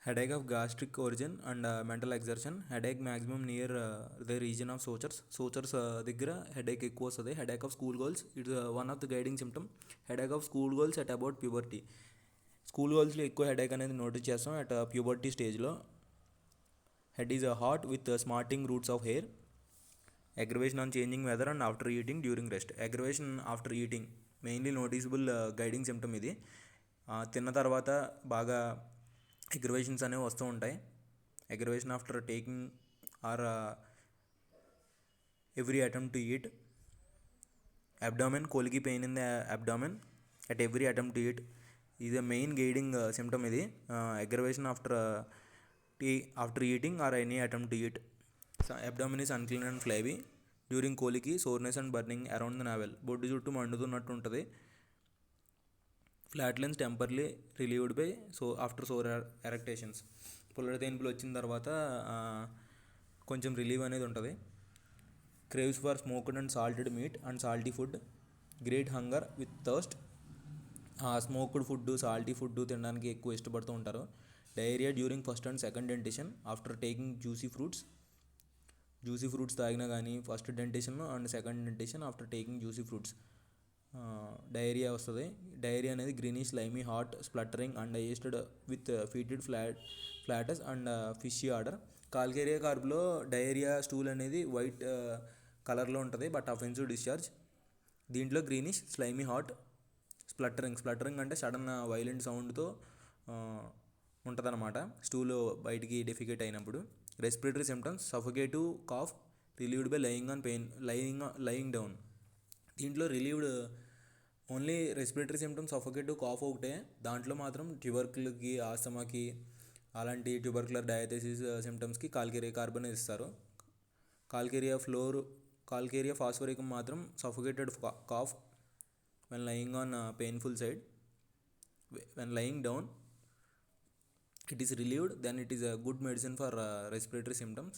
headache of gastric origin and mental exertion. Headache maximum near the region of sutures దగ్గర headache ఎక్కువ వస్తుంది. headache of school girls, it's one of the guiding symptom. headache of school girls at about puberty. School గర్ల్స్లో ఎక్కువ headache అనేది notice చేస్తాం at puberty స్టేజ్లో. Head is hot with smarting roots of hair. Aggravation on changing weather and after eating during rest. Aggravation after eating mainly noticeable guiding symptom ఇది. తిన్న తర్వాత బాగా aggravations అనేవి వస్తూ ఉంటాయి. Aggravation after taking or every attempt to eat. Abdomen, colicky pain in the abdomen at every attempt to eat is a main guiding symptom ఇది. Aggravation after eating or any attempt to eat. Abdomen is unclean and flabby during colic. Soreness and burning around the navel. బొడ్డు చుట్టూ మండుతున్నట్టు ఉంటుంది. Flatulence temporarily relieved by after sour eructations. పుల్లటి తేన్పులు వచ్చిన తర్వాత కొంచెం రిలీవ్ అనేది ఉంటుంది. Craves for smoked and salted meat and salty food. Great hunger with thirst. Smoked food, salty food తినడానికి ఎక్కువ ఇష్టపడుతూ ఉంటారు. Diarrhoea during first and second dentition after taking juicy fruits తాగినా కానీ first dentition and second dentition after taking juicy fruits diarrhoea వస్తుంది. Diarrhoea అనేది greenish slimy hot spluttering and digested with fetid flatus and fishy odour. Calcarea కార్బ్లో diarrhoea stool అనేది white కలర్లో ఉంటుంది but offensive discharge. దీంట్లో greenish slimy hot spluttering అంటే sudden violent సౌండ్తో ఉంటుందన్నమాట స్టూల్ బయటికి డెఫికేట్ అయినప్పుడు. Respiratory symptoms suffocative cough relieved by lying down. దీంట్లో relieved only respiratory symptoms suffocative cough ఒకటే. దాంట్లో మాత్రం ట్యూబర్కులకి, ఆస్తమాకి, అలాంటి ట్యూబర్కులర్ డయాథసిస్ సిమ్టమ్స్కి కాల్కేరియా కార్బన్ ఇస్తారు. కాల్కేరియా ఫాస్ఫోరికం మాత్రం సఫోకేటెడ్ cough when lying on painful side. When lying down it is relieved, then it is a good medicine for respiratory symptoms.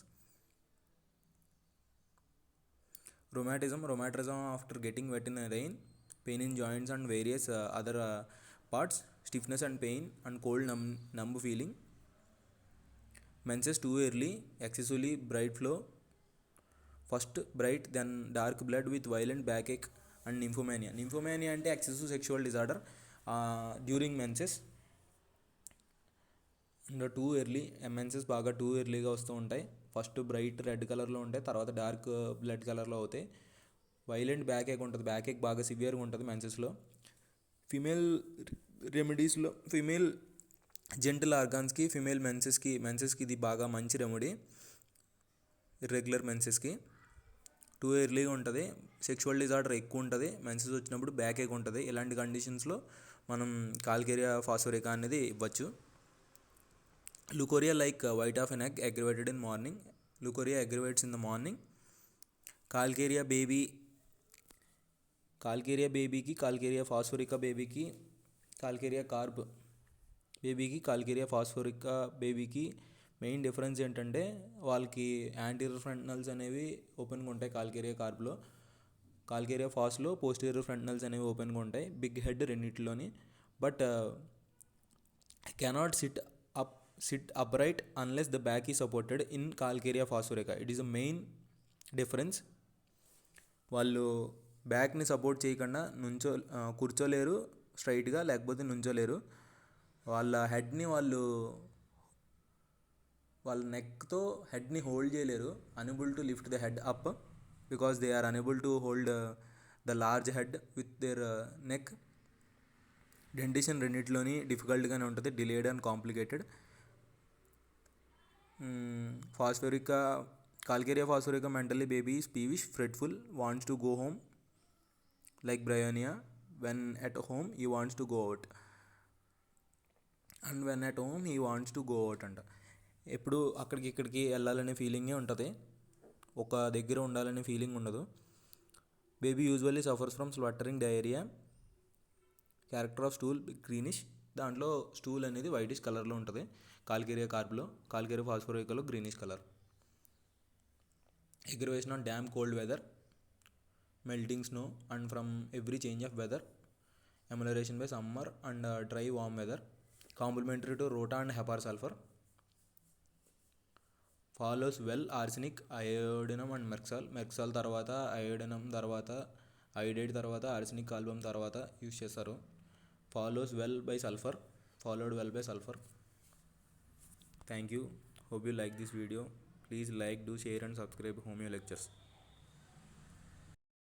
Rheumatism after getting wet in rain. Pain in joints and various other parts. Stiffness and pain and cold numb feeling. Menses too early, excessively bright flow. First bright, then dark blood with violent backache and nymphomania అంటే excessive sexual disorder during menses. ఇంకా too early menses బాగా too ఎర్లీగా వస్తూ ఉంటాయి. First bright red కలర్లో ఉంటాయి, తర్వాత dark blood కలర్లో అవుతాయి. వైలెంట్ బ్యాకేక్ ఉంటుంది, బ్యాకేక్ బాగా సివియర్గా ఉంటుంది మెన్సెస్లో. ఫీమేల్ రెమెడీస్లో ఫీమేల్ జెంటల్ ఆర్గాన్స్కి, ఫీమేల్ మెన్సెస్కి ఇది బాగా మంచి రెమెడీ. ఇర్రెగ్యులర్ మెన్సెస్కి టూ ఎర్లీగా ఉంటుంది, సెక్షువల్ డిజార్డర్ ఎక్కువ ఉంటుంది, మెన్సెస్ వచ్చినప్పుడు బ్యాక్ ఏక్ ఉంటుంది. ఇలాంటి కండిషన్స్లో మనం కాల్కేరియా ఫాస్ఫోరికా అనేది ఇవ్వచ్చు. Leucorrhoea like white of an egg aggravated in morning. Leucorrhoea aggravates in the morning. Calcarea బేబీకి, కాల్కేరియా ఫాస్ఫోరికా బేబీకి, కాల్కేరియా కార్బ్ బేబీకి, కాల్కేరియా ఫాస్ఫోరికా బేబీకి మెయిన్ డిఫరెన్స్ ఏంటంటే వాళ్ళకి యాంటీరియర్ ఫ్రంటనల్స్ అనేవి ఓపెన్గా ఉంటాయి కాల్కేరియా కార్బ్లో. కాల్కేరియా ఫాస్లో పోస్టీరియర్ ఫ్రంటనల్స్ అనేవి ఓపెన్గా ఉంటాయి, బిగ్ హెడ్ రెండింటిలోని. But cannot sit upright unless the back is supported in Calcarea phosphorica. It is a main difference. వాళ్ళు బ్యాక్ని సపోర్ట్ చేయకుండా కూర్చోలేరు స్ట్రైట్గా, లేకపోతే నుంచోలేరు. వాళ్ళ నెక్తో హెడ్ని హోల్డ్ చేయలేరు. Unable to lift the head up because they are unable to hold the large head with their neck. Dentition రెండింటిలోని డిఫికల్ట్గానే ఉంటుంది, delayed and complicated. Calcarea phosphorica mentally baby is peevish, fretful, wants to go home like bryonia. When at home he wants to go out and when at home he wants to go out అంట. ఎప్పుడు అక్కడికి ఇక్కడికి వెళ్ళాలనే ఫీలింగే ఉంటుంది, ఒక దగ్గర ఉండాలనే ఫీలింగ్ ఉండదు. Baby usually suffers from spluttering diarrhoea. Character of stool greenish. దాంట్లో స్టూల్ అనేది వైటిష్ కలర్లో ఉంటుంది కాల్కేరియా కార్బ్లో. కాల్కేరియా ఫాస్ఫోరికాలో greenish colour. Aggravation on damp cold weather, melting snow and from every change of weather. Amelioration by summer and dry warm weather. Complementary to ruta and hepar sulphur. Follows well arsenic, iodinum and merc sol. Merc sol తర్వాత iodinum తర్వాత iodide తర్వాత arsenic album తర్వాత use చేస్తారు. Follows well by sulphur, followed well by sulphur. Thank you. Hope you like this video. Please like, do, share and subscribe Homeo Lectures.